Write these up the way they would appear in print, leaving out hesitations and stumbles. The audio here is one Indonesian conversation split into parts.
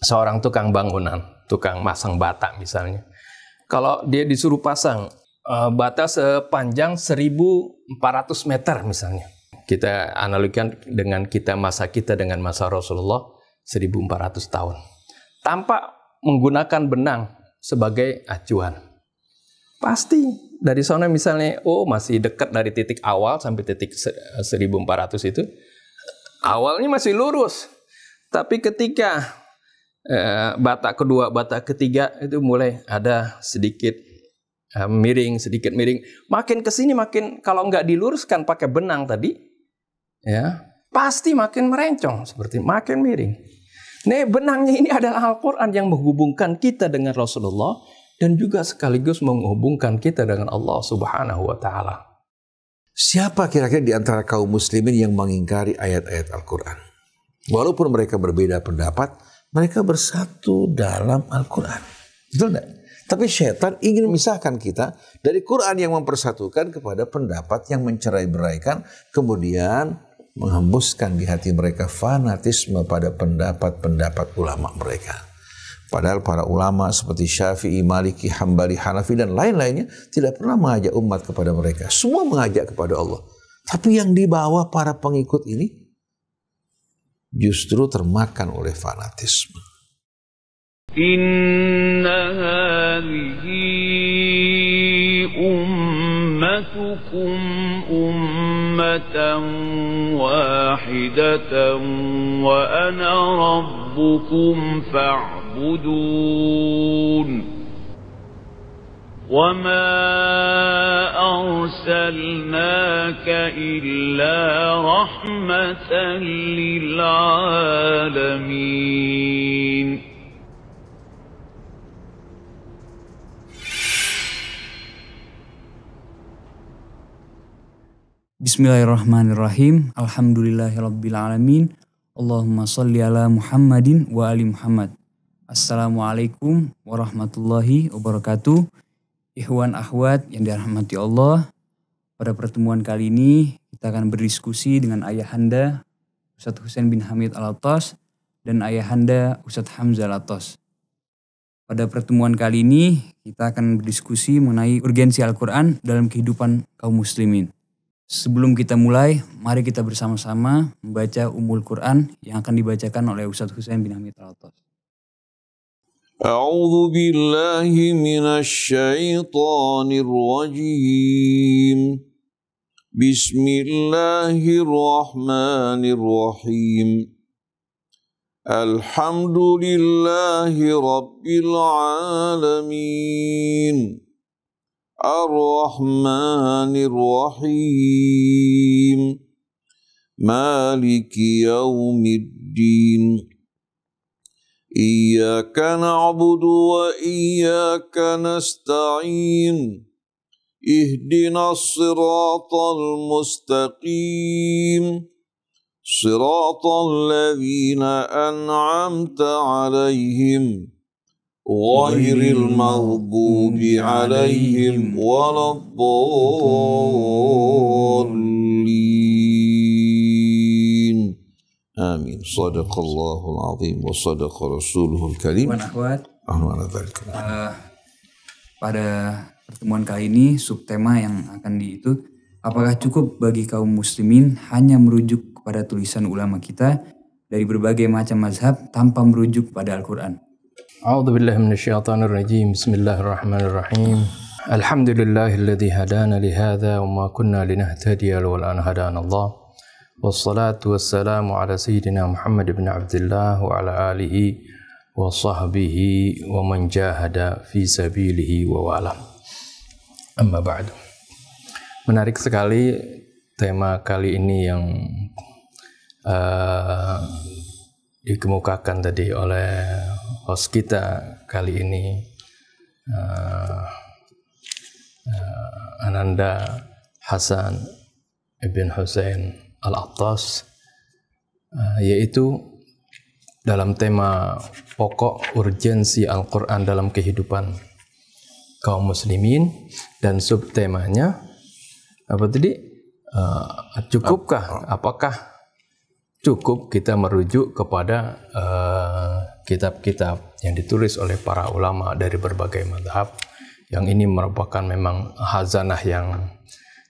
seorang tukang bangunan, tukang masang bata misalnya. Kalau dia disuruh pasang bata sepanjang 1.400 meter misalnya. Kita analogikan dengan masa kita dengan masa Rasulullah 1.400 tahun. Tanpa menggunakan benang sebagai acuan. Pasti dari sana misalnya, masih dekat dari titik awal sampai titik 1.400 itu. Awalnya masih lurus. Tapi ketika bata kedua, bata ketiga itu mulai ada sedikit miring, sedikit miring. Makin kesini makin, kalau nggak diluruskan pakai benang tadi, ya pasti makin merencong, seperti makin miring. Nih benangnya ini adalah Al-Quran yang menghubungkan kita dengan Rasulullah dan juga sekaligus menghubungkan kita dengan Allah Subhanahu wa Ta'ala. Siapa kira-kira di antara kaum muslimin yang mengingkari ayat-ayat Al-Quran? Walaupun mereka berbeda pendapat, mereka bersatu dalam Al-Quran. Betul tidak? Tapi syaitan ingin memisahkan kita dari Quran yang mempersatukan kepada pendapat yang mencerai-beraikan, kemudian menghembuskan di hati mereka fanatisme pada pendapat-pendapat ulama mereka. Padahal para ulama seperti Syafi'i, Maliki, Hambali, Hanafi dan lain-lainnya tidak pernah mengajak umat kepada mereka. Semua mengajak kepada Allah. Tapi yang dibawa para pengikut ini justru termakan oleh fanatisme. Inna hadhihi ummatukum ummatan wahidatan wa ana rabbukum fa'budun. وَمَا أَرْسَلْنَاكَ إِلَّا رَحْمَةً لِلْعَالَمِينَ. Bismillahirrahmanirrahim. Alhamdulillahirrabbilalamin. Allahumma salli ala Muhammadin wa ali Muhammad. Assalamualaikum warahmatullahi wabarakatuh. Ikhwan akhwat yang dirahmati Allah, pada pertemuan kali ini kita akan berdiskusi dengan ayahanda Ustadz Husain bin Hamid Al-Attas dan ayahanda Ustadz Hamzah Al-Attas. Pada pertemuan kali ini kita akan berdiskusi mengenai urgensi Al-Quran dalam kehidupan kaum muslimin. Sebelum kita mulai, mari kita bersama-sama membaca Ummul Quran yang akan dibacakan oleh Ustadz Husain bin Hamid Al-Attas. أعوذ بالله من الشيطان الرجيم بسم الله الرحمن الرحيم الحمد لله رب العالمين الرحمن الرحيم مالك يوم الدين إياك نعبد وإياك نستعين اهدنا الصراط المستقيم صراط الذين أنعمت عليهم غير المغضوب عليهم ولا الضالين آمين. Sadaqallahul azim wa sadaqa rasuluhul karim. Pada pertemuan kali ini subtema yang akan apakah cukup bagi kaum muslimin hanya merujuk kepada tulisan ulama kita dari berbagai macam mazhab tanpa merujuk pada Al-Quran? A'udzubillahi minasyaitonir rajim. Bismillahirrahmanirrahim. Alhamdulillahilladzi hadana li hadza wa ma kunna linahtadiya laula an hadana Allah. Wassalatu wassalamu ala sayyidina Muhammad ibn Abdullah wa ala alihi wa sahbihi wa man jahada fi sabilihi wa wa'alam. Amma ba'du. Menarik sekali tema kali ini yang dikemukakan tadi oleh host kita kali ini, Ananda Hasan ibn Husain Al-Attas, yaitu dalam tema pokok urgensi Al-Quran dalam kehidupan kaum muslimin, dan subtemanya apa tadi? Cukupkah? Apakah cukup kita merujuk kepada kitab-kitab yang ditulis oleh para ulama dari berbagai mazhab, yang ini merupakan memang hazanah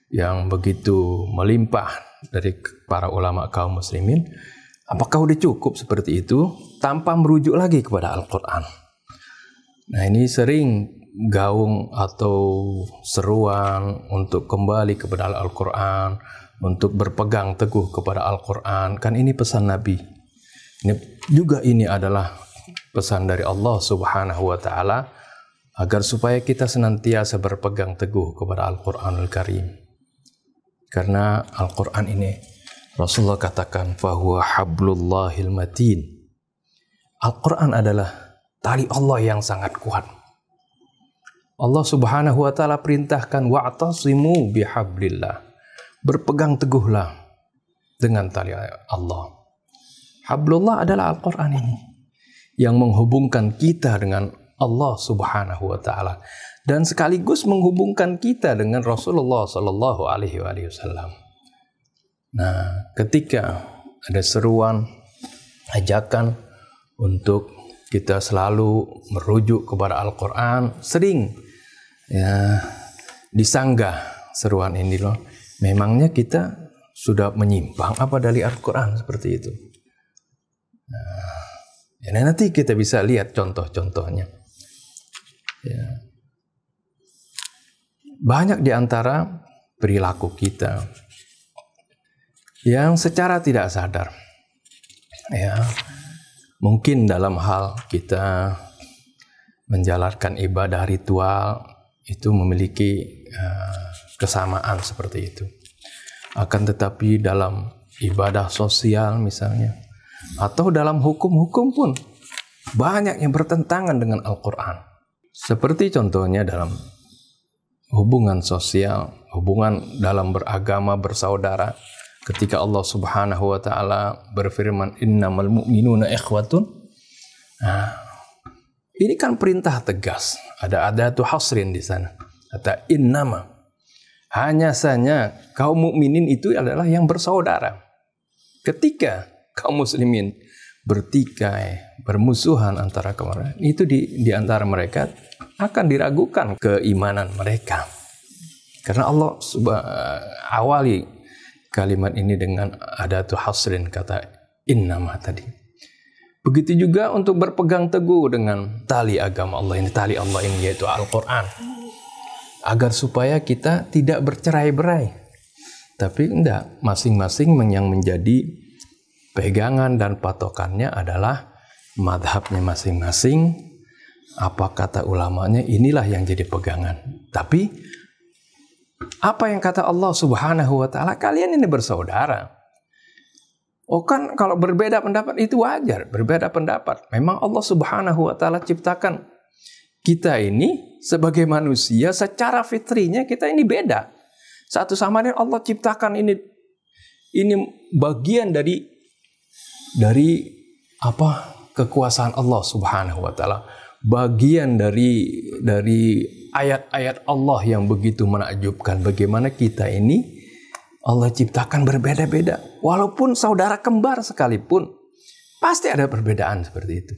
yang begitu melimpah dari para ulama kaum muslimin. Apakah udah cukup seperti itu tanpa merujuk lagi kepada Al-Quran? Nah, ini sering gaung atau seruan untuk kembali kepada Al-Quran, untuk berpegang teguh kepada Al-Quran. Kan ini pesan Nabi. Ini adalah pesan dari Allah Subhanahu wa Ta'ala, agar supaya kita senantiasa berpegang teguh kepada Al-Quranul Karim. Karena Al-Quran ini Rasulullah katakan fahuwa hablullahil matin. Al-Quran adalah tali Allah yang sangat kuat. Allah Subhanahu wa Ta'ala perintahkan wa'tasimu bihablillah. Berpegang teguhlah dengan tali Allah. Hablullah adalah Al-Quran ini yang menghubungkan kita dengan Allah Subhanahu wa Ta'ala dan sekaligus menghubungkan kita dengan Rasulullah Sallallahu Alaihi Wasallam. Nah, ketika ada seruan, ajakan untuk kita selalu merujuk kepada Al-Quran, sering disanggah seruan ini loh. Memangnya kita sudah menyimpang apa dari Al-Quran seperti itu? Nah, nanti kita bisa lihat contoh-contohnya. Ya. Banyak di antara perilaku kita yang secara tidak sadar, ya, mungkin dalam hal kita menjalankan ibadah ritual itu memiliki kesamaan seperti itu. Akan tetapi dalam ibadah sosial misalnya, atau dalam hukum-hukum pun banyak yang bertentangan dengan Al-Quran. Seperti contohnya dalam hubungan sosial, hubungan dalam beragama, bersaudara. Ketika Allah Subhanahu wa Ta'ala berfirman innamal mu'minuna ikhwatun. Nah, ini kan perintah tegas. Ada adatu hasrin di sana. Kata innama. Hanya saja kaum mukminin itu adalah yang bersaudara. Ketika kaum muslimin bertikai, bermusuhan antara mereka, itu di antara mereka akan diragukan keimanan mereka. Karena Allah awali kalimat ini dengan adatu hasrin, kata innama tadi. Begitu juga untuk berpegang teguh dengan tali agama Allah ini, tali Allah ini yaitu Al-Quran. Agar supaya kita tidak bercerai-berai. Tapi enggak, masing-masing yang menjadi pegangan dan patokannya adalah madhabnya masing-masing. Apa kata ulamanya, inilah yang jadi pegangan. Tapi apa yang kata Allah Subhanahu wa Ta'ala, kalian ini bersaudara. Oh kan kalau berbeda pendapat itu wajar, berbeda pendapat. Memang Allah Subhanahu wa Ta'ala ciptakan kita ini sebagai manusia, secara fitrinya kita ini beda. Satu sama lain Allah ciptakan ini bagian dari apa? Kekuasaan Allah Subhanahu wa Ta'ala. Bagian dari ayat-ayat Allah yang begitu menakjubkan. Bagaimana kita ini Allah ciptakan berbeda-beda. Walaupun saudara kembar sekalipun, pasti ada perbedaan seperti itu.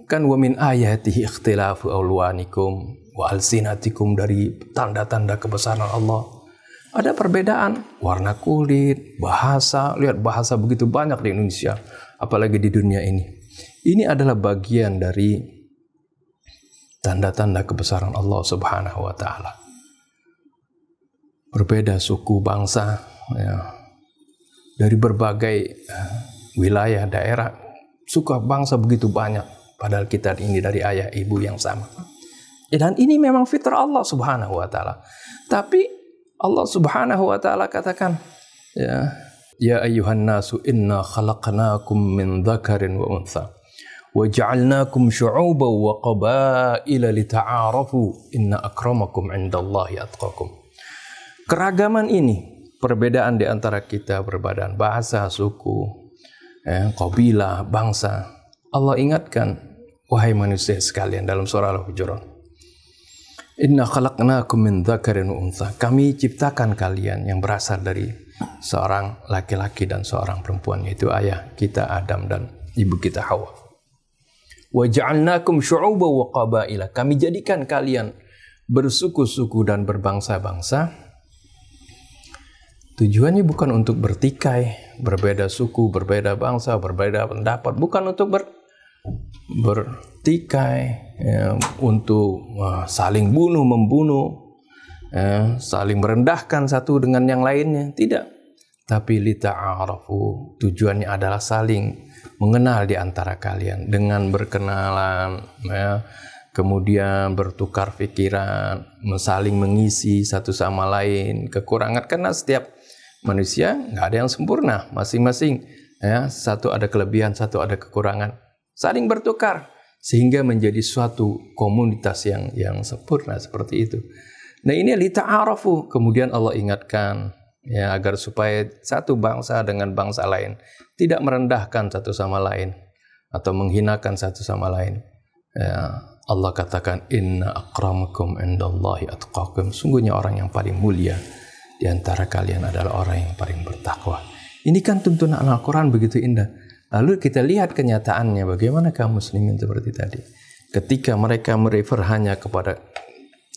Kan wa min ayatihi ikhtilafu alwanikum wa alsinatikum, dari tanda-tanda kebesaran Allah. Ada perbedaan warna kulit, bahasa. Lihat bahasa begitu banyak di Indonesia, apalagi di dunia ini. Ini adalah bagian dari tanda-tanda kebesaran Allah Subhanahu wa Ta'ala. Berbeda suku, bangsa, ya, dari berbagai wilayah, daerah, suku bangsa begitu banyak. Padahal kita ini dari ayah ibu yang sama. Dan ini memang fitrah Allah Subhanahu wa Ta'ala. Tapi Allah Subhanahu wa Ta'ala katakan, ya ayyuhan nasu inna khalaqnakum min dzakarin wa untha wa ja'alnakum syu'uban wa qabaila lita'arafu inna akramakum 'indallahi atqakum. Keragaman ini, perbedaan di antara kita, perbedaan bahasa, suku, kabilah, bangsa. Allah ingatkan, wahai manusia sekalian, dalam surah Al-Hujurat. Inna khalaqnakum min dzakarin wa untha. Kami ciptakan kalian yang berasal dari seorang laki-laki dan seorang perempuan, yaitu ayah kita Adam dan ibu kita Hawa. Wa ja'alnakum syu'uban wa qabaila. Kami jadikan kalian bersuku-suku dan berbangsa-bangsa. Tujuannya bukan untuk bertikai, berbeda suku, berbeda bangsa, berbeda pendapat, bukan untuk bertikai, ya, untuk saling membunuh, ya, saling merendahkan satu dengan yang lainnya, tidak. Tapi lita'arafu, tujuannya adalah saling mengenal di antara kalian dengan berkenalan, ya, kemudian bertukar pikiran, saling mengisi satu sama lain kekurangan, karena setiap manusia nggak ada yang sempurna, masing-masing, ya, satu ada kelebihan, satu ada kekurangan, saling bertukar sehingga menjadi suatu komunitas yang sempurna seperti itu. Nah, ini lita'arafu, kemudian Allah ingatkan, ya, agar supaya satu bangsa dengan bangsa lain tidak merendahkan satu sama lain atau menghinakan satu sama lain. Ya, Allah katakan, inna akramakum indallahi atqakum. Sungguhnya orang yang paling mulia di antara kalian adalah orang yang paling bertakwa. Ini kan tuntunan Al-Quran begitu indah. Lalu kita lihat kenyataannya, bagaimana kaum muslimin seperti tadi. Ketika mereka merefer hanya kepada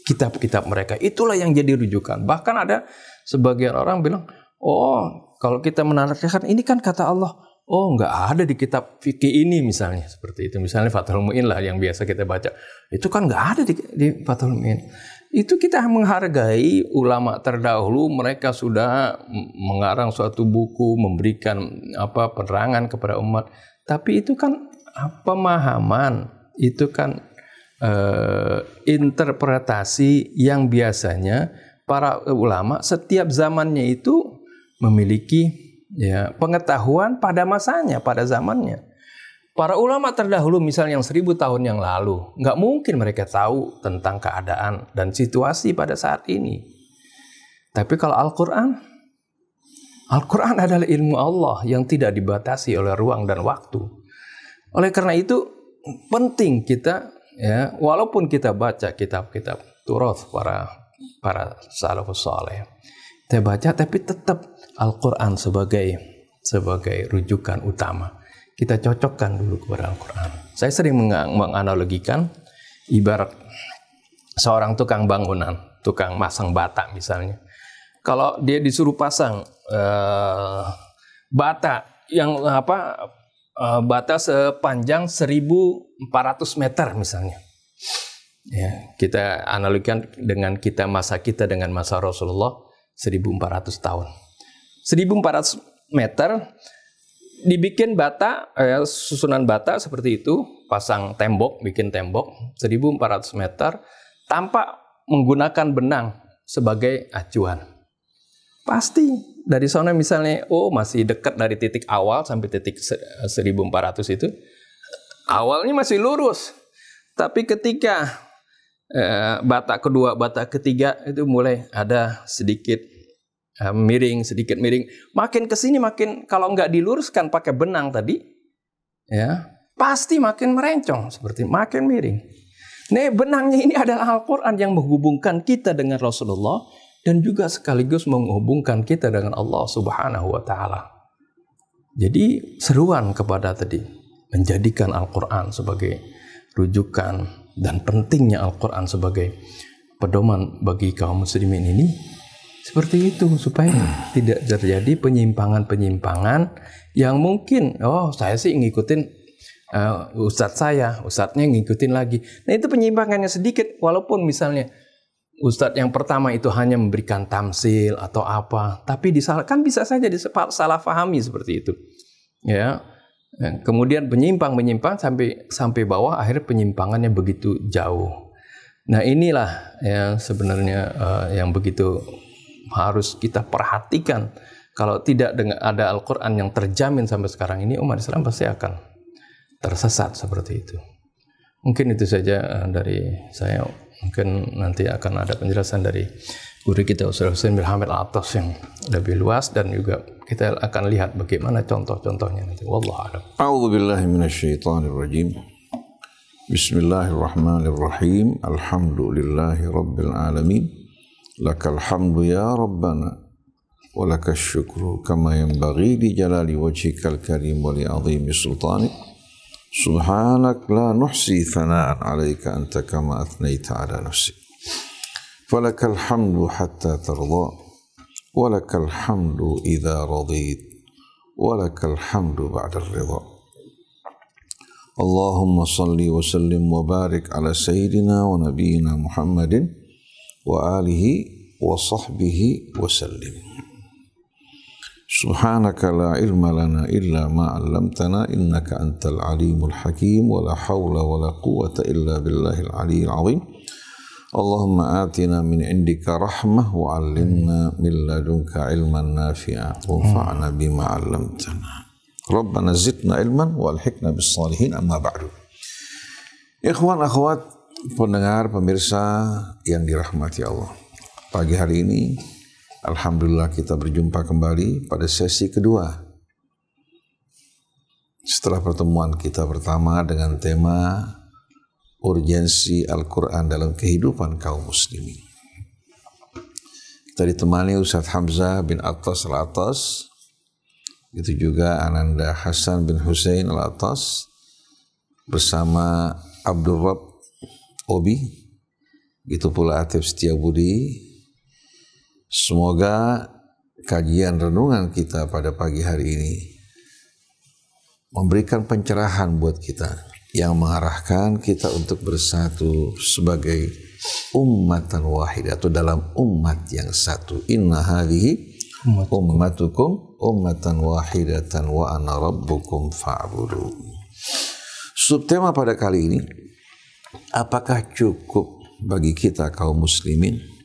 kitab-kitab mereka, itulah yang jadi rujukan. Bahkan ada sebagian orang bilang, oh, kalau kita menarikkan ini kan kata Allah, oh, nggak ada di kitab fikih ini misalnya, seperti itu. Misalnya Fathul Mu'in lah yang biasa kita baca, itu kan nggak ada di Fathul Mu'in. Itu kita menghargai ulama terdahulu, mereka sudah mengarang suatu buku, memberikan penerangan kepada umat. Tapi itu kan pemahaman, itu kan interpretasi yang biasanya para ulama setiap zamannya itu memiliki, ya, pengetahuan pada masanya, pada zamannya. Para ulama terdahulu misalnya yang 1000 tahun yang lalu, nggak mungkin mereka tahu tentang keadaan dan situasi pada saat ini. Tapi kalau Al-Quran adalah ilmu Allah yang tidak dibatasi oleh ruang dan waktu. Oleh karena itu penting kita, ya, walaupun kita baca kitab-kitab turath para salafus saleh, kita baca, tapi tetap Al-Quran sebagai rujukan utama. Kita cocokkan dulu kepada Al-Quran. Saya sering menganalogikan ibarat seorang tukang bangunan, tukang masang bata misalnya. Kalau dia disuruh pasang bata yang bata sepanjang 1400 meter misalnya. Ya, kita analogikan dengan masa kita dengan masa Rasulullah 1400 tahun. 1400 meter dibikin bata, susunan bata seperti itu, pasang tembok, bikin tembok 1400 meter tanpa menggunakan benang sebagai acuan. Pasti dari sana misalnya, oh, masih dekat dari titik awal sampai titik 1400 itu, awalnya masih lurus. Tapi ketika bata kedua, bata ketiga itu mulai ada sedikit miring, makin kesini makin, kalau nggak diluruskan pakai benang tadi, ya pasti makin merencong, seperti makin miring. Nah, benangnya ini adalah Al-Quran yang menghubungkan kita dengan Rasulullah dan juga sekaligus menghubungkan kita dengan Allah Subhanahu wa Ta'ala. Jadi seruan kepada tadi menjadikan Al-Quran sebagai rujukan dan pentingnya Al-Quran sebagai pedoman bagi kaum muslimin ini seperti itu, supaya tidak terjadi penyimpangan-penyimpangan yang mungkin, oh, saya sih ngikutin ustadznya ngikutin lagi. Nah, itu penyimpangannya sedikit, walaupun misalnya ustadz yang pertama itu hanya memberikan tamsil atau apa, tapi kan bisa saja salah fahami seperti itu, ya. Kemudian menyimpang sampai bawah, akhirnya penyimpangannya begitu jauh. Nah, inilah yang sebenarnya yang begitu harus kita perhatikan. Kalau tidak ada Al-Quran yang terjamin sampai sekarang ini, umat Islam pasti akan tersesat seperti itu. Mungkin itu saja dari saya. Mungkin nanti akan ada penjelasan dari guru kita Ustaz Husain bin Hamid Al-Attas yang lebih luas, dan juga kita akan lihat bagaimana contoh-contohnya nanti. Wallahu a'lam. A'udzubillahi minasyaitonirrajim. Bismillahirrahmanirrahim. Alhamdulillahi rabbil alamin. Lakal hamdu ya Rabbana ولك الشكر كما ينبغي لجلال وجهك الكريم ولعظيم سلطانك سبحانك لا نحصي ثناء عليك أنت كما أثنيت على نفسك فلك الحمد حتى ترضى ولك الحمد إذا رضيت ولك الحمد بعد الرضا اللهم صل وسلم وبارك على سيدنا ونبينا محمد وآله وصحبه وسلم سبحانك لا علم لنا إلا ما علمتنا إنك أنت العليم الحكيم ولا حول ولا قوة إلا بالله العلي العظيم اللهم آتنا من عندك رحمة وعلمنا من لدنك علما نافعا وانفعنا بما علمتنا ربنا زدنا علما والحقنا بالصالحين أما بعد. Ikhwan akhwat pendengar pemirsa yang dirahmati Allah, pagi hari ini alhamdulillah kita berjumpa kembali pada sesi kedua setelah pertemuan kita pertama dengan tema urgensi Al-Quran dalam kehidupan kaum muslimin. Kita ditemani Ustadz Hamzah bin Attas Al-Attas, itu juga Ananda Hasan bin Hussein Al-Attas bersama Abdul Rabb Obi, gitu pula Atif Setiabudi. Semoga kajian renungan kita pada pagi hari ini memberikan pencerahan buat kita yang mengarahkan kita untuk bersatu sebagai ummatan wahidah atau dalam umat yang satu. Inna hadhihi ummatukum ummatan wahidatan wa ana rabbukum fa'budu. Subtema pada kali ini, apakah cukup bagi kita kaum muslimin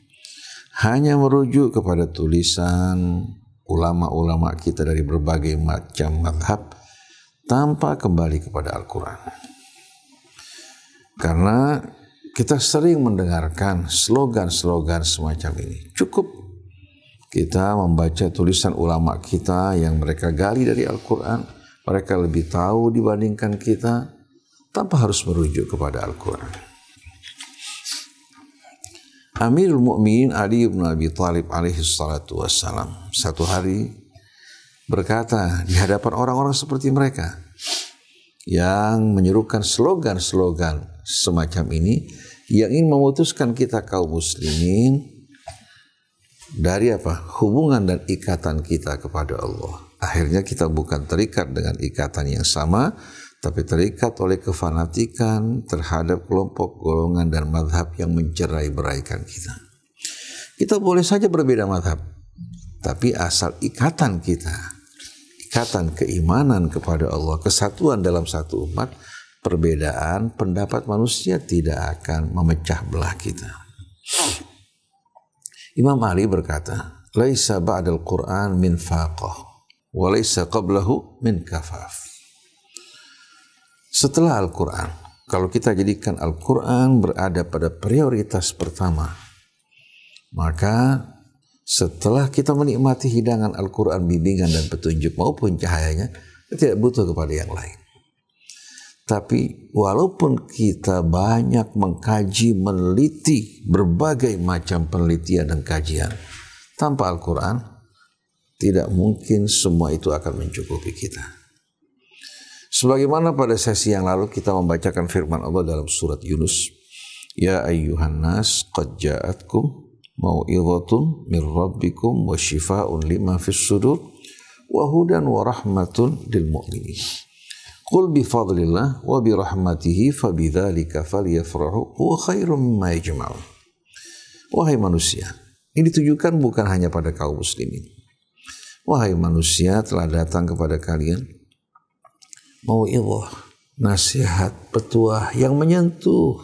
hanya merujuk kepada tulisan ulama-ulama kita dari berbagai macam mazhab tanpa kembali kepada Al-Quran? Karena kita sering mendengarkan slogan-slogan semacam ini. Cukup kita membaca tulisan ulama kita yang mereka gali dari Al-Quran, mereka lebih tahu dibandingkan kita, tanpa harus merujuk kepada Al-Quran. Amirul Mukminin Ali bin Abi Thalib alaihi salatu wassalam satu hari berkata di hadapan orang-orang seperti mereka yang menyerukan slogan-slogan semacam ini yang ingin memutuskan kita kaum muslimin dari hubungan dan ikatan kita kepada Allah. Akhirnya kita bukan terikat dengan ikatan yang sama, tapi terikat oleh kefanatikan terhadap kelompok, golongan, dan mazhab yang mencerai-beraikan kita. Kita boleh saja berbeda mazhab, tapi asal ikatan kita, ikatan keimanan kepada Allah, kesatuan dalam satu umat, perbedaan pendapat manusia tidak akan memecah belah kita. Imam Ali berkata, "Laisa ba'dal Qur'an min faqah, wa laisa qablahu min kafaf." Setelah Al-Quran, kalau kita jadikan Al-Quran berada pada prioritas pertama, maka setelah kita menikmati hidangan Al-Quran, bimbingan dan petunjuk maupun cahayanya, kita tidak butuh kepada yang lain. Tapi walaupun kita banyak mengkaji, meneliti berbagai macam penelitian dan kajian, tanpa Al-Quran, tidak mungkin semua itu akan mencukupi kita. Sebagaimana pada sesi yang lalu kita membacakan firman Allah dalam surat Yunus, Ya ayyuhan nas qad ja'atkum mau'izatun min rabbikum wa shifaa'un lima fis sudur wa hudan wa rahmatun lil mu'minin. Qul bi fadlillah wa bi rahmatihi fabidzalika falyafrahu huwa khairum mimma yajma'un. Wahai manusia, ini ditujukan bukan hanya pada kaum muslimin. Wahai manusia, telah datang kepada kalian mau'izah, nasihat, petuah yang menyentuh,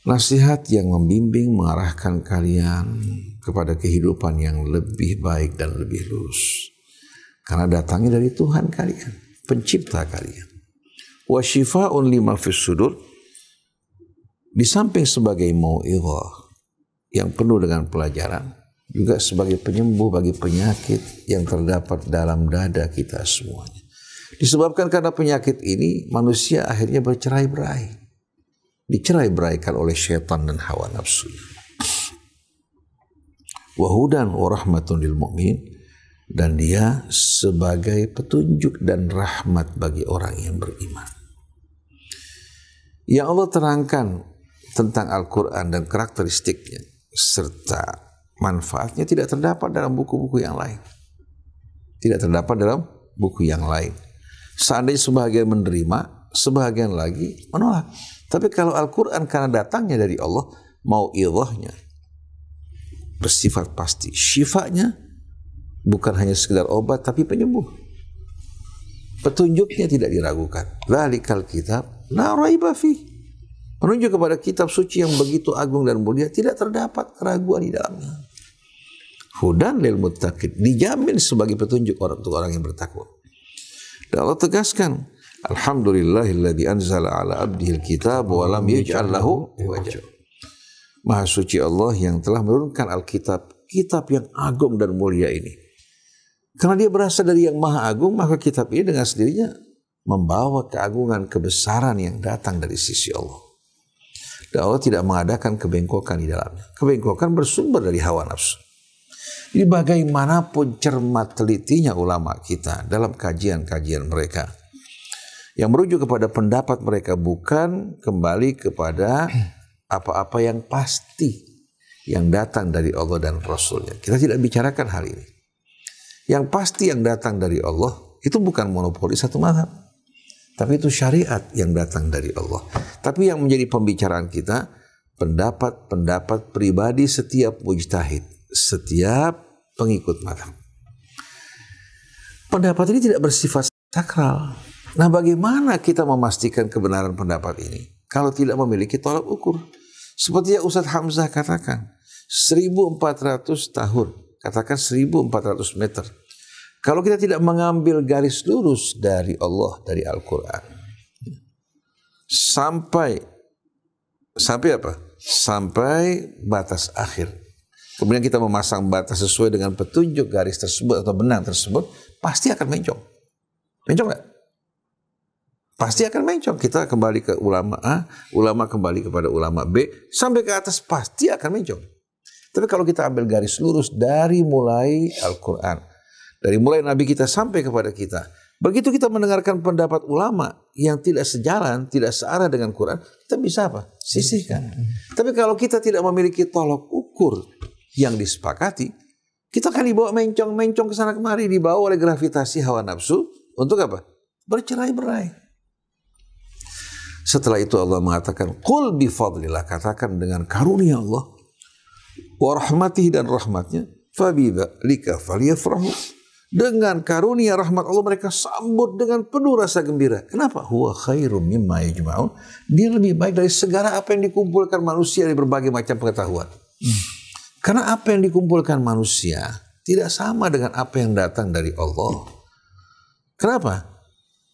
nasihat yang membimbing, mengarahkan kalian kepada kehidupan yang lebih baik dan lebih lurus. Karena datangnya dari Tuhan kalian, pencipta kalian. Wa shifaa'un lima fis sudur, di samping sebagai mau'izah yang penuh dengan pelajaran, juga sebagai penyembuh bagi penyakit yang terdapat dalam dada kita semuanya. Disebabkan karena penyakit ini, manusia akhirnya bercerai-berai. Dicerai-beraikan oleh syaitan dan hawa nafsu. wa hudan wa rahmatun lil mu'min, dan dia sebagai petunjuk dan rahmat bagi orang yang beriman. Yang Allah terangkan tentang Al-Quran dan karakteristiknya serta manfaatnya tidak terdapat dalam buku-buku yang lain. Tidak terdapat dalam buku yang lain. Seandainya sebagian menerima, sebagian lagi menolak. Tapi kalau Al-Quran karena datangnya dari Allah, mau ilahnya bersifat pasti, syifanya bukan hanya sekedar obat tapi penyembuh. Petunjuknya tidak diragukan. Dzalikal kitab la raiba fih. Menunjuk kepada kitab suci yang begitu agung dan mulia, tidak terdapat keraguan di dalamnya. Hudan lil muttaqin, dijamin sebagai petunjuk untuk orang yang bertakwa. Dan Allah tegaskan, alhamdulillahilladzi anzala ala abdihil kitab wa lam yaj'al lahu iwaja. Maha suci Allah yang telah menurunkan Alkitab, kitab yang agung dan mulia ini. Karena dia berasal dari yang maha agung, maka kitab ini dengan sendirinya membawa keagungan, kebesaran yang datang dari sisi Allah. Dan Allah tidak mengadakan kebengkokan di dalamnya. Kebengkokan bersumber dari hawa nafsu. Jadi bagaimanapun cermat telitinya ulama kita dalam kajian-kajian mereka, yang merujuk kepada pendapat mereka bukan kembali kepada apa-apa yang pasti yang datang dari Allah dan Rasulnya. Kita tidak bicarakan hal ini. Yang pasti yang datang dari Allah itu bukan monopoli satu mazhab, tapi itu syariat yang datang dari Allah. Tapi yang menjadi pembicaraan kita, pendapat-pendapat pribadi setiap mujtahid, setiap pengikut mazhab. Pendapat ini tidak bersifat sakral. Nah, bagaimana kita memastikan kebenaran pendapat ini kalau tidak memiliki tolak ukur? Seperti yang Ustadz Hamzah katakan, 1400 tahun, katakan 1400 meter. Kalau kita tidak mengambil garis lurus dari Allah, dari Al-Quran, sampai apa? Sampai batas akhir. Kemudian kita memasang batas sesuai dengan petunjuk garis tersebut atau benang tersebut, pasti akan mencong. Mencong nggak? Pasti akan mencong. Kita kembali ke ulama A, ulama kembali kepada ulama B, sampai ke atas pasti akan mencong. Tapi kalau kita ambil garis lurus dari mulai Al-Quran, dari mulai Nabi kita sampai kepada kita, begitu kita mendengarkan pendapat ulama yang tidak sejalan, tidak searah dengan Quran, kita bisa apa? Sisihkan. Tapi kalau kita tidak memiliki tolok ukur yang disepakati, kita akan dibawa mencong-mencong ke sana kemari, dibawa oleh gravitasi hawa nafsu untuk apa? Bercerai-berai. Setelah itu Allah mengatakan, qul bifadlillah, katakan dengan karunia Allah, wa rahmatihi, dan rahmatnya, fabidzalika falyafrahu. Dengan karunia rahmat Allah mereka sambut dengan penuh rasa gembira. Kenapa? Huwa khairum mimma yajma'un. Dia lebih baik dari segala apa yang dikumpulkan manusia dari berbagai macam pengetahuan. Karena apa yang dikumpulkan manusia tidak sama dengan apa yang datang dari Allah. Kenapa?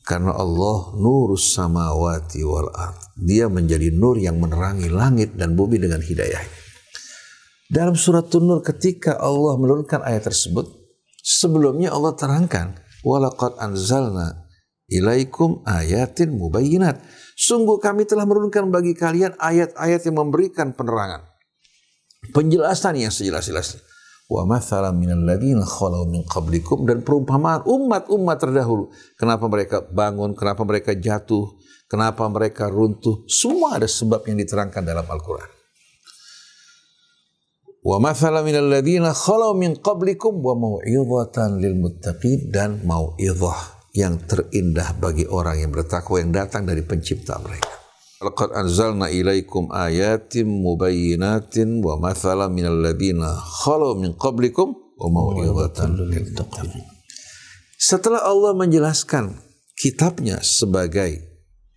Karena Allah nurus samawati wal ard. Dia menjadi nur yang menerangi langit dan bumi dengan hidayah. Dalam surat An-Nur ketika Allah menurunkan ayat tersebut, sebelumnya Allah terangkan, walaqad anzalna ilaikum ayatin mubayyinat. Sungguh kami telah menurunkan bagi kalian ayat-ayat yang memberikan penerangan, penjelasan yang sejelas-jelasnya. Wa mathalan minal ladzina khalau min qablikum, dan perumpamaan umat-umat terdahulu. Kenapa mereka bangun, kenapa mereka jatuh, kenapa mereka runtuh, semua ada sebab yang diterangkan dalam Al-Quran. Wa mathalan minal ladzina khalau min qablikum wa mau'izatan lil muttaqin, dan mau'izah yang terindah bagi orang yang bertakwa yang datang dari pencipta mereka. Laqad anzalna ilaikum ayatin mubayyinatin wa mathalan minal ladzina khalau min qablikum wa mau'izatan lil muttaqin. Setelah Allah menjelaskan kitabnya sebagai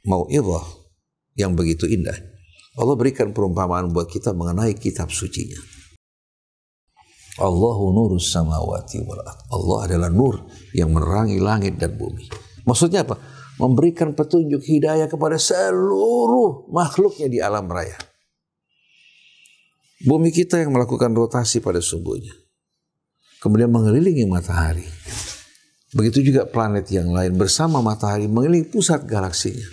mau'izah yang begitu indah, Allah berikan perumpamaan buat kita mengenai kitab sucinya. Allahu nurus samawati wal ard. Allah adalah nur yang menerangi langit dan bumi. Maksudnya apa? Memberikan petunjuk hidayah kepada seluruh makhluknya di alam raya. Bumi kita yang melakukan rotasi pada subuhnya, kemudian mengelilingi matahari. Begitu juga planet yang lain bersama matahari mengelilingi pusat galaksinya.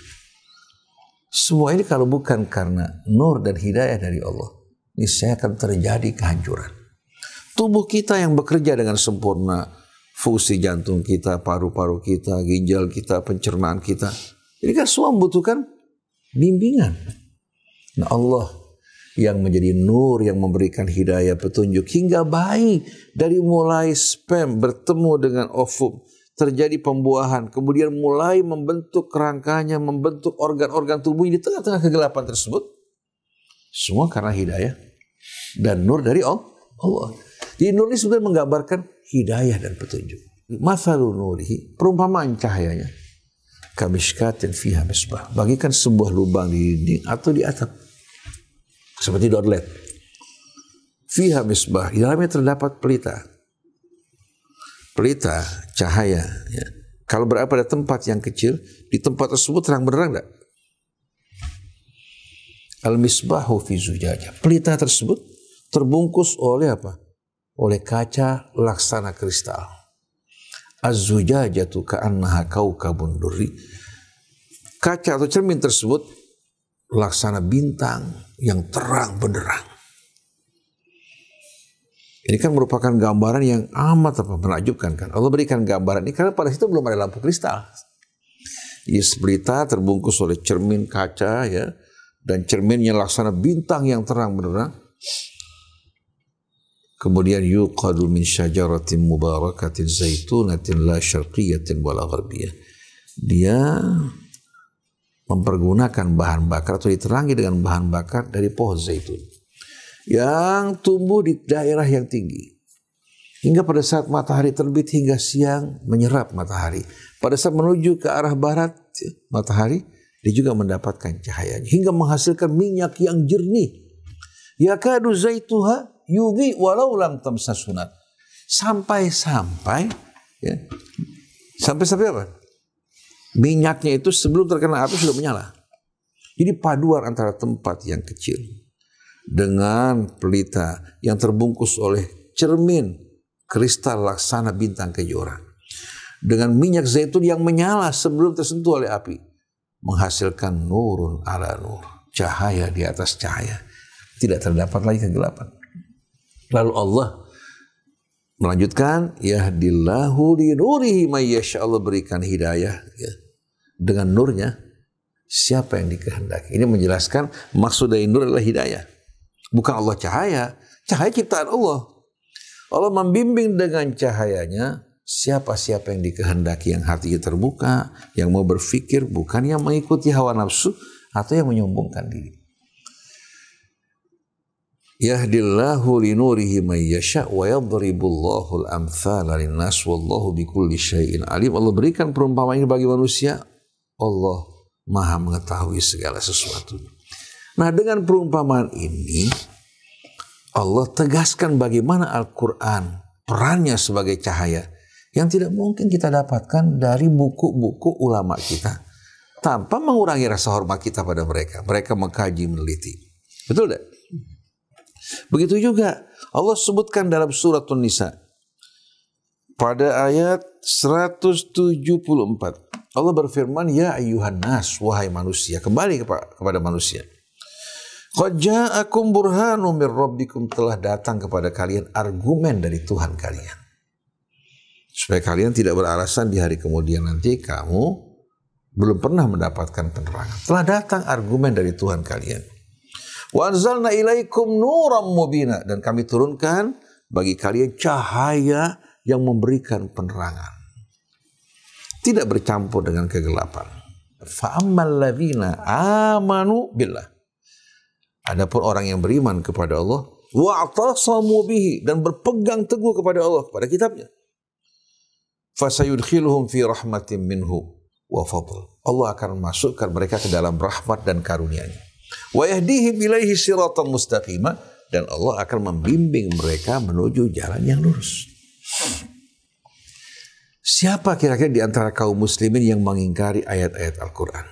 Semua ini kalau bukan karena nur dan hidayah dari Allah, niscaya akan terjadi kehancuran. tubuh kita yang bekerja dengan sempurna, fungsi jantung kita, paru-paru kita, ginjal kita, pencernaan kita. Ini kan semua membutuhkan bimbingan. Nah, Allah yang menjadi nur, yang memberikan hidayah, petunjuk hingga bayi dari mulai sperm bertemu dengan ovum, terjadi pembuahan, kemudian mulai membentuk kerangkanya, membentuk organ-organ tubuhnya di tengah-tengah kegelapan tersebut. Semua karena hidayah dan nur dari Allah. Jadi nur ini sebenarnya menggambarkan hidayah dan petunjuk. Mathalu nurihi, perumpamaan cahayanya. Kamishkatin fiha misbah, bagikan sebuah lubang di dinding atau di atap. Seperti doorlet. Fiha misbah, di dalamnya terdapat pelita. Pelita, cahaya. Ya. Kalau berada pada tempat yang kecil, di tempat tersebut terang benderang enggak? Al-misbahu fi zujajah. Pelita tersebut terbungkus oleh apa? Oleh kaca laksana kristal. Az-zujajatu ka'annaha kaukabun durri. Kaca atau cermin tersebut laksana bintang yang terang benderang. Ini kan merupakan gambaran yang amat menakjubkan kan. Allah berikan gambaran ini karena pada situ belum ada lampu kristal. Pelita terbungkus oleh cermin kaca ya, dan cerminnya laksana bintang yang terang benderang. Kemudian yuqadu min syajaratin mubarakatin zaitunatin la syarqiyatin wala gharbiyah. Dia mempergunakan bahan bakar atau diterangi dengan bahan bakar dari pohon zaitun yang tumbuh di daerah yang tinggi. Hingga pada saat matahari terbit hingga siang menyerap matahari. Pada saat menuju ke arah barat matahari, dia juga mendapatkan cahayanya. Hingga menghasilkan minyak yang jernih. Yakadu zaituha yudhi walau lam tamsasunat. Sampai-sampai ya, sampai apa? Minyaknya itu sebelum terkena api sudah menyala. Jadi paduan antara tempat yang kecil dengan pelita yang terbungkus oleh cermin kristal laksana bintang kejora dengan minyak zaitun yang menyala sebelum tersentuh oleh api menghasilkan nurun ala nur, cahaya di atas cahaya. Tidak terdapat lagi kegelapan. Lalu Allah melanjutkan, yahdillahu li nurihi may yasha. Allah berikan hidayah ya, dengan nurnya siapa yang dikehendaki. Ini menjelaskan maksud dari nur adalah hidayah. Bukan Allah cahaya. Cahaya ciptaan Allah. Allah membimbing dengan cahayanya siapa-siapa yang dikehendaki, yang hatinya terbuka, yang mau berfikir, bukan yang mengikuti hawa nafsu atau yang menyombongkan diri. Yahdillahu li nurihi may yasha wa yadribullahu al-amthala lin-nas wallahu bikulli syai'in alim. Allah berikan perumpamaan ini bagi manusia. Allah Maha mengetahui segala sesuatu. Nah, dengan perumpamaan ini Allah tegaskan bagaimana Al-Qur'an perannya sebagai cahaya yang tidak mungkin kita dapatkan dari buku-buku ulama kita tanpa mengurangi rasa hormat kita pada mereka. Mereka mengkaji, meneliti. Betul tidak? Begitu juga Allah sebutkan dalam surat An-Nisa pada ayat 174. Allah berfirman, ya ayyuhan nas, wahai manusia, kembali kepada manusia. Qad ja'akum burhanun mir rabbikum, telah datang kepada kalian argumen dari Tuhan kalian. Supaya kalian tidak beralasan di hari kemudian nanti kamu belum pernah mendapatkan penerangan. Telah datang argumen dari Tuhan kalian. Wa anzalna ilaikum nuram mubina, dan kami turunkan bagi kalian cahaya yang memberikan penerangan. Tidak bercampur dengan kegelapan. Fa ammal ladzina amanu billah. Adapun orang yang beriman kepada Allah, wa atasamu bihi, dan berpegang teguh kepada Allah, kepada kitabnya. Fasayudkhiluhum fi rahmatin minhu wa fadl. Allah akan memasukkan mereka ke dalam rahmat dan karunia-Nya. Wa yahdihim ilaihi siratan mustaqima, dan Allah akan membimbing mereka menuju jalan yang lurus. Siapa kira-kira di antara kaum muslimin yang mengingkari ayat-ayat Al-Quran?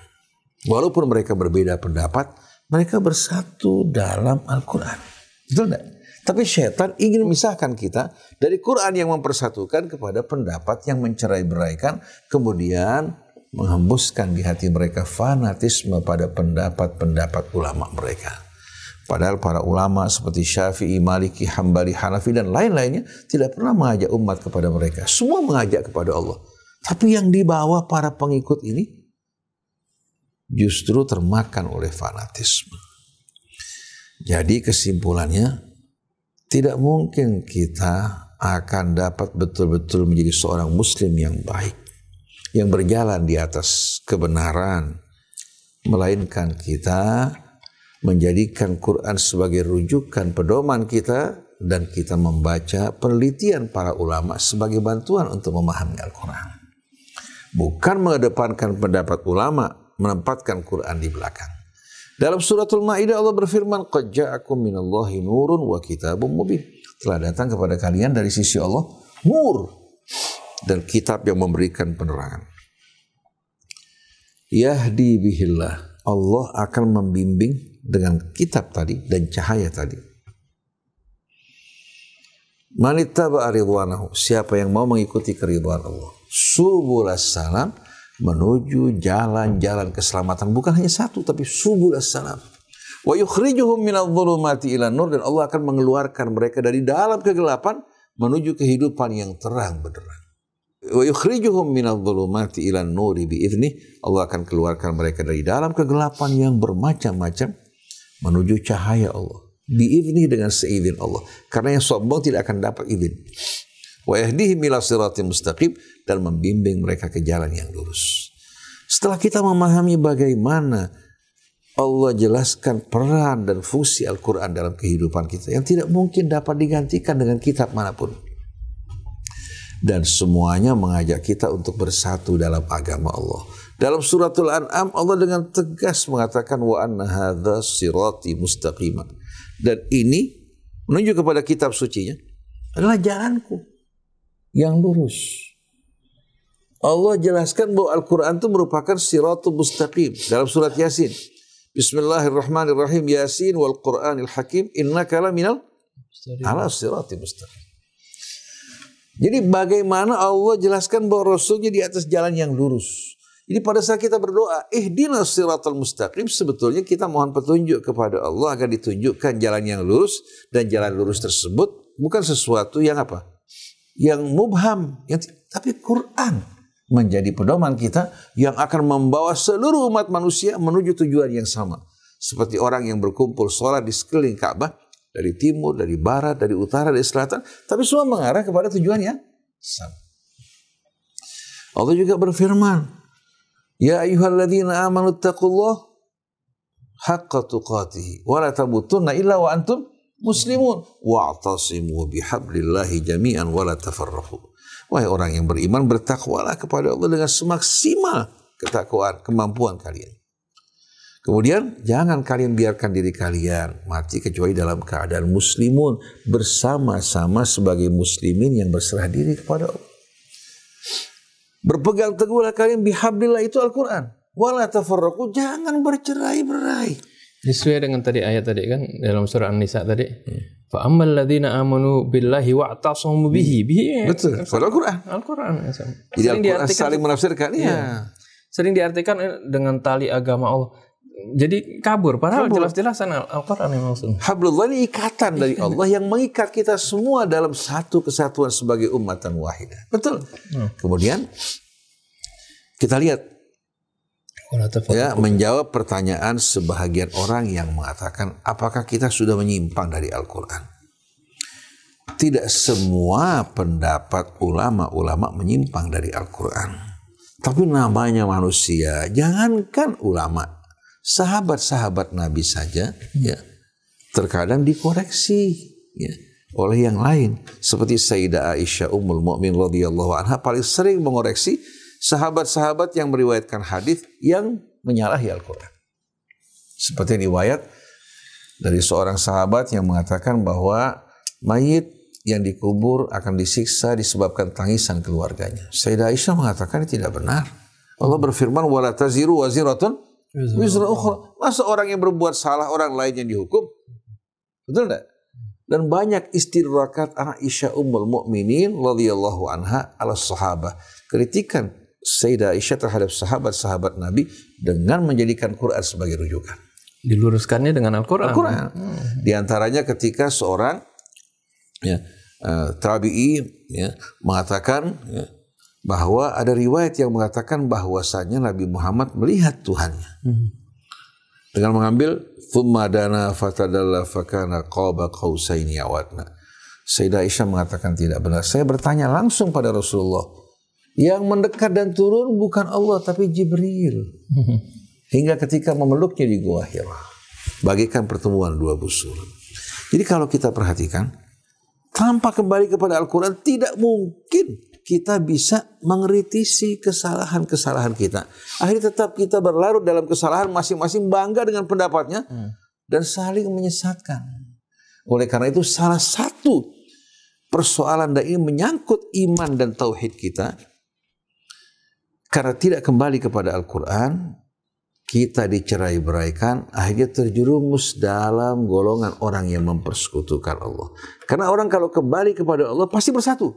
Walaupun mereka berbeda pendapat, mereka bersatu dalam Al-Quran. Betul tidak? Tapi syaitan ingin memisahkan kita dari Quran yang mempersatukan kepada pendapat yang mencerai-beraikan, kemudian menghembuskan di hati mereka fanatisme pada pendapat-pendapat ulama mereka. Padahal para ulama seperti Syafi'i, Maliki, Hambali, Hanafi dan lain-lainnya tidak pernah mengajak umat kepada mereka. Semua mengajak kepada Allah. Tapi yang dibawa para pengikut ini justru termakan oleh fanatisme. Jadi kesimpulannya, tidak mungkin kita akan dapat betul-betul menjadi seorang muslim yang baik, yang berjalan di atas kebenaran, melainkan kita menjadikan Quran sebagai rujukan pedoman kita dan kita membaca penelitian para ulama sebagai bantuan untuk memahami Al-Quran. Bukan mengedepankan pendapat ulama, menempatkan Quran di belakang. Dalam suratul Maidah Allah berfirman, "Qad ja'akum minallahi nurun wa kitabun mubin." Telah datang kepada kalian dari sisi Allah nur dan kitab yang memberikan penerangan. Yahdi bihillah, Allah akan membimbing dengan kitab tadi dan cahaya tadi. Manittaba'a ridwanahu, siapa yang mau mengikuti keridhaan Allah. Subulas salam, menuju jalan-jalan keselamatan, bukan hanya satu tapi subulas salam. Wa yukhrijuhum minadh-dhulumati ila nur, dan Allah akan mengeluarkan mereka dari dalam kegelapan menuju kehidupan yang terang benderang. Wa yukhrijuhum minadh-dhulumati ila nuri bi'idznih, Allah akan keluarkan mereka dari dalam kegelapan yang bermacam-macam menuju cahaya Allah. Bi'idznih, dengan seizin Allah. Karena yang sombong tidak akan dapat izin. Wa yahdihim ila siratim mustaqim, dan membimbing mereka ke jalan yang lurus. Setelah kita memahami bagaimana Allah jelaskan peran dan fungsi Al-Quran dalam kehidupan kita yang tidak mungkin dapat digantikan dengan kitab manapun. Dan semuanya mengajak kita untuk bersatu dalam agama Allah. Dalam suratul An'am Allah dengan tegas mengatakan wa anna hadza sirati mustaqima. Dan ini menunjuk kepada kitab sucinya adalah jalanku yang lurus. Allah jelaskan bahwa Al-Quran itu merupakan siratul mustaqim dalam surat Yasin. Bismillahirrahmanirrahim. Yasin wal Qur'anil Hakim innaka laminal ala siratil mustaqim. Jadi bagaimana Allah jelaskan bahwa Rasulnya di atas jalan yang lurus. Jadi pada saat kita berdoa, ihdinas siratal mustaqim, sebetulnya kita mohon petunjuk kepada Allah agar ditunjukkan jalan yang lurus, dan jalan lurus tersebut bukan sesuatu yang apa? Yang mubham, tapi Quran menjadi pedoman kita yang akan membawa seluruh umat manusia menuju tujuan yang sama. Seperti orang yang berkumpul sholat di sekeliling Ka'bah, dari timur, dari barat, dari utara, dari selatan, tapi semua mengarah kepada tujuan yang sama. Allah juga berfirman, ya ayyuhalladzina amanu taqullah haqqa tuqatih wa la tamutunna illa wa antum muslimun wa'tasimu bihablillahi jami'an wa la tafarraqu. Wahai orang yang beriman, bertakwalah kepada Allah dengan semaksimal ketakwaan, kemampuan kalian. Kemudian jangan kalian biarkan diri kalian mati kecuali dalam keadaan muslimun, bersama-sama sebagai muslimin yang berserah diri kepada Allah. Berpegang teguhlah kalian bihablillah, itu Al-Quran. Wala tafarraqu, jangan bercerai-berai. Sesuai dengan tadi ayat tadi kan dalam surah An-Nisa tadi. Fa ammal ladzina amanu billahi wa'tasamu bihi. Betul. Pada Al-Quran. Al-Quran. Jadi Al-Quran saling menafsirkan. Iya. Sering diartikan dengan tali agama Allah. Jadi kabur, padahal jelas-jelasan Al-Quran yang maksud. Hablullah ini ikatan dari Allah yang mengikat kita semua dalam satu kesatuan sebagai ummatan wahidah. Betul. Kemudian kita lihat ya, menjawab pertanyaan sebahagian orang yang mengatakan apakah kita sudah menyimpang dari Al-Quran. Tidak semua pendapat ulama-ulama menyimpang dari Al-Quran. Tapi namanya manusia, jangankan ulama, sahabat-sahabat Nabi saja ya terkadang dikoreksi ya oleh yang lain, seperti Sayyidah Aisyah Ummul Mukminin radhiyallahu anha paling sering mengoreksi sahabat-sahabat yang meriwayatkan hadis yang menyalahi Al-Quran. Seperti riwayat dari seorang sahabat yang mengatakan bahwa mayit yang dikubur akan disiksa disebabkan tangisan keluarganya. Sayyidah Aisyah mengatakan ini tidak benar. Allah berfirman wala taziru waziratun wizra ukhra. Masa orang yang berbuat salah orang lain yang dihukum? Betul enggak? Dan banyak istidrakat Aisyah Ummul Mukminin radhiyallahu anha ala sahabah. Kritikan Sayyidah Aisyah terhadap sahabat-sahabat Nabi dengan menjadikan Quran sebagai rujukan. Diluruskannya dengan Al-Quran. Al-Quran. Di antaranya ketika seorang tabi'i mengatakan bahwa ada riwayat yang mengatakan bahwasanya Nabi Muhammad melihat Tuhannya dengan mengambil thumma dana fatadalla fakana qaba qausaini aw adna. Sayyidah Aisyah mengatakan tidak benar. Saya bertanya langsung pada Rasulullah. Yang mendekat dan turun bukan Allah tapi Jibril. Hingga ketika memeluknya di Gua Hira. Bagikan pertemuan dua busur. Jadi kalau kita perhatikan, tanpa kembali kepada Al-Quran, tidak mungkin kita bisa mengkritisi kesalahan-kesalahan kita. Akhirnya tetap kita berlarut dalam kesalahan, masing-masing bangga dengan pendapatnya, dan saling menyesatkan. Oleh karena itu, salah satu persoalan ini menyangkut iman dan tauhid kita. Karena tidak kembali kepada Al-Quran, kita dicerai-beraikan, akhirnya terjerumus dalam golongan orang yang mempersekutukan Allah. Karena orang kalau kembali kepada Allah pasti bersatu.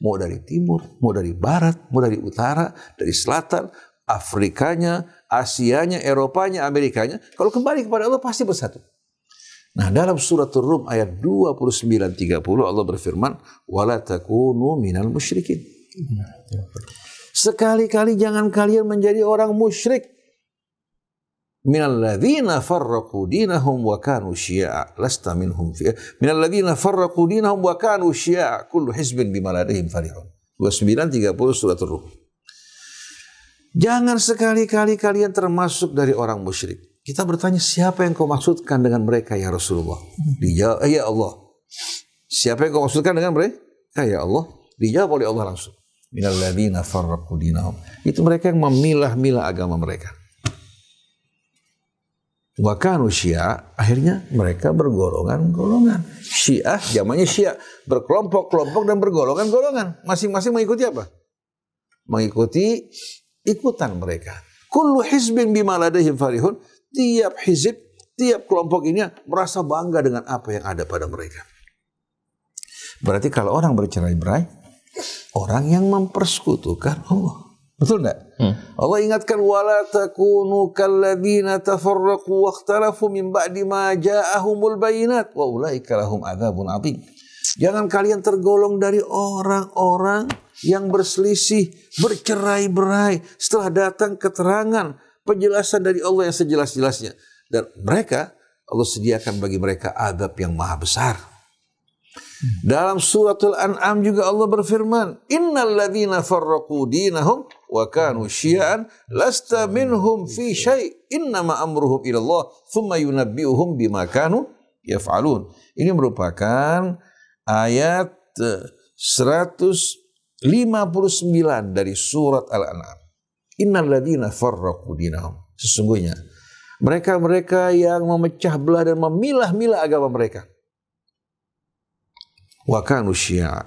Mau dari timur, mau dari barat, mau dari utara, dari selatan, Afrikanya, Asianya, Eropanya, Amerikanya. Kalau kembali kepada Allah pasti bersatu. Nah, dalam surat Ar-Rum ayat 29-30 Allah berfirman, "Wala takunu minal musyrikin." Sekali-kali jangan kalian menjadi orang musyrik. Minal ladzina farraqu dinahum wa kanu syi'a lasta minhum fi minal ladzina farraqu dinahum wa kanu syi'a kullu hizbin bima ladayhim farihun. 29:30 surat Ar-Rum. Jangan sekali-kali kalian termasuk dari orang musyrik. Kita bertanya, siapa yang kau maksudkan dengan mereka ya Rasulullah? Dijawab, ya Allah. Siapa yang kau maksudkan dengan mereka ya Allah? Dijawab oleh Allah langsung. Minal ladzina farraqu dinahum. Itu mereka yang memilah-milah agama mereka. Wa kanu syi'a, akhirnya mereka bergolongan-golongan. Syiah, zamannya Syiah, berkelompok-kelompok dan bergolongan-golongan. Masing-masing mengikuti apa? Mengikuti ikutan mereka. Kullu hizbin bima ladayhim farihun. Tiap hizib, tiap kelompok ini merasa bangga dengan apa yang ada pada mereka. Berarti kalau orang bercerai-berai, orang yang mempersekutukan Allah. Betul enggak? Allah ingatkan, wala takunu kalladzina tafarraqu wakhtalafu min ba'di ma ja'ahumul bayinat wa ulaika lahum adzabun 'adzim. Jangan kalian tergolong dari orang-orang yang berselisih, bercerai-berai setelah datang keterangan, penjelasan dari Allah yang sejelas-jelasnya, dan mereka Allah sediakan bagi mereka azab yang maha besar. Dalam suratul An'am juga Allah berfirman, innal ladzina farraqu dinahum wa kanu syi'an lasta minhum fi syai' innama amruhum ila Allah thumma yunabbi'uhum bima kanu yaf'alun. Ini merupakan ayat 159 dari surat Al-An'am. Innal ladzina farraqu dinahum. Sesungguhnya mereka-mereka yang memecah belah dan memilah-milah agama mereka. Wa kanu syi'a,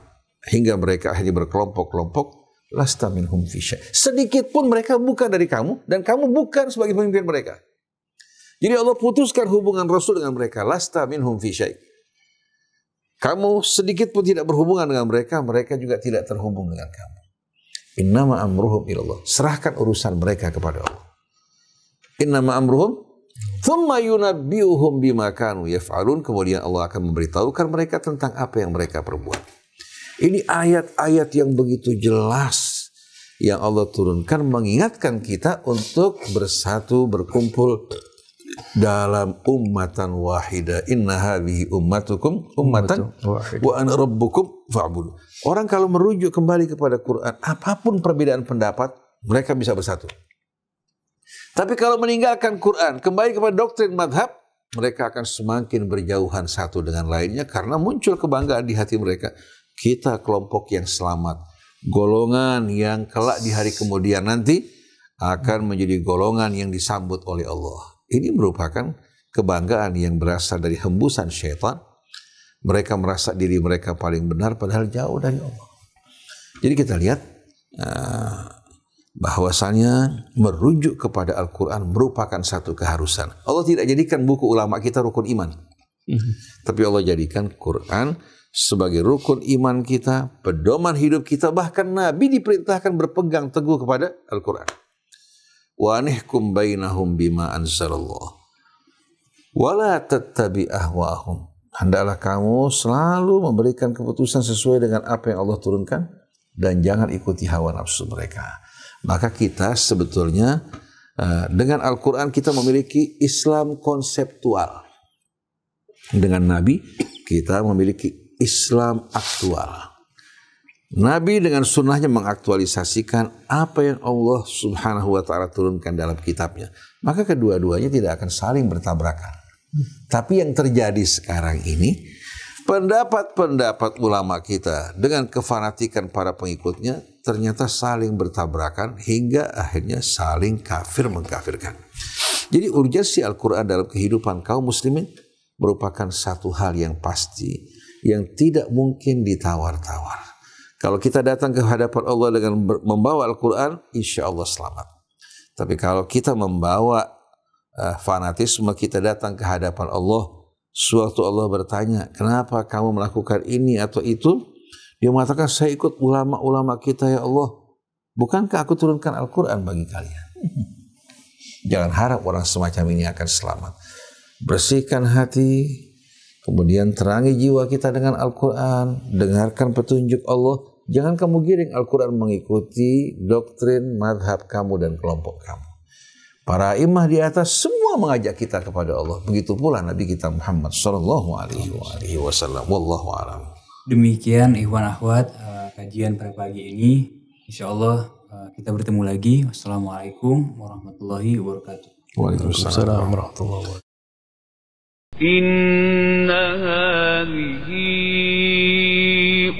hingga mereka akhirnya berkelompok-kelompok, lasta minhum fi syai'. Sedikit pun mereka bukan dari kamu dan kamu bukan sebagai pemimpin mereka. Jadi Allah putuskan hubungan Rasul dengan mereka, lasta minhum fi syai'. Kamu sedikit pun tidak berhubungan dengan mereka, mereka juga tidak terhubung dengan kamu. Innama amruhum ilallah. Serahkan urusan mereka kepada Allah. Innama amruhum thumma yunabbi'uhum bima kanu yaf'alun. Kemudian Allah akan memberitahukan mereka tentang apa yang mereka perbuat. Ini ayat-ayat yang begitu jelas yang Allah turunkan mengingatkan kita untuk bersatu, berkumpul dalam ummatan wahida. Inna hadhihi ummatukum ummatan wa ana rabbukum fa'budu. Orang kalau merujuk kembali kepada Quran, apapun perbedaan pendapat, mereka bisa bersatu. Tapi kalau meninggalkan Quran, kembali kepada doktrin madhab, mereka akan semakin berjauhan satu dengan lainnya karena muncul kebanggaan di hati mereka. Kita kelompok yang selamat, golongan yang kelak di hari kemudian nanti akan menjadi golongan yang disambut oleh Allah. Ini merupakan kebanggaan yang berasal dari hembusan syaitan. Mereka merasa diri mereka paling benar padahal jauh dari Allah. Jadi kita lihat bahwasanya merujuk kepada Al-Quran merupakan satu keharusan. Allah tidak jadikan buku ulama kita rukun iman. Tapi Allah jadikan Quran sebagai rukun iman kita, pedoman hidup kita. Bahkan Nabi diperintahkan berpegang teguh kepada Al-Quran. Wa anihkum bainahum bima anzalallah. Wala tattabi ahwa'ahum. Hendaklah kamu selalu memberikan keputusan sesuai dengan apa yang Allah turunkan dan jangan ikuti hawa nafsu mereka. Maka kita sebetulnya dengan Al-Quran kita memiliki Islam konseptual. Dengan Nabi kita memiliki Islam aktual. Nabi dengan sunnahnya mengaktualisasikan apa yang Allah subhanahu wa ta'ala turunkan dalam kitabnya. Maka kedua-duanya tidak akan saling bertabrakan. Tapi yang terjadi sekarang ini, pendapat-pendapat ulama kita dengan kefanatikan para pengikutnya ternyata saling bertabrakan hingga akhirnya saling kafir mengkafirkan. Jadi urgensi Al-Quran dalam kehidupan kaum muslimin merupakan satu hal yang pasti, yang tidak mungkin ditawar-tawar. Kalau kita datang ke hadapan Allah dengan membawa Al-Quran, insya Allah selamat. Tapi kalau kita membawa fanatisme, kita datang ke hadapan Allah, suatu Allah bertanya, kenapa kamu melakukan ini atau itu? Dia mengatakan, saya ikut ulama-ulama kita ya Allah. Bukankah aku turunkan Al-Quran bagi kalian? Jangan harap orang semacam ini akan selamat. Bersihkan hati, kemudian terangi jiwa kita dengan Al-Quran, dengarkan petunjuk Allah. Jangan kamu giring Al-Quran mengikuti doktrin, madhab kamu dan kelompok kamu. Para imam di atas semua mengajak kita kepada Allah. Begitu pula Nabi kita Muhammad sallallahu alaihi wasallam. Wallahu a'lam. Demikian ikhwan akhwat kajian pada pagi ini. Insyaallah kita bertemu lagi. Wassalamualaikum warahmatullahi wabarakatuh. Waalaikumsalam warahmatullahi wabarakatuh. Inna hadhihi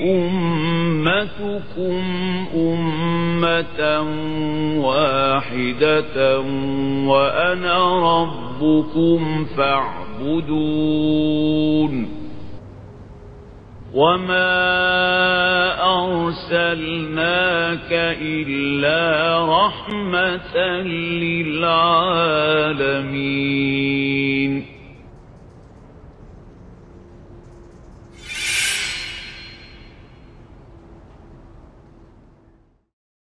ummatukum ummatan wahidatan wa ana rabbukum fa'budun. وَمَا أَرْسَلْنَاكَ إِلَّا رَحْمَةً لِلْعَالَمِينَ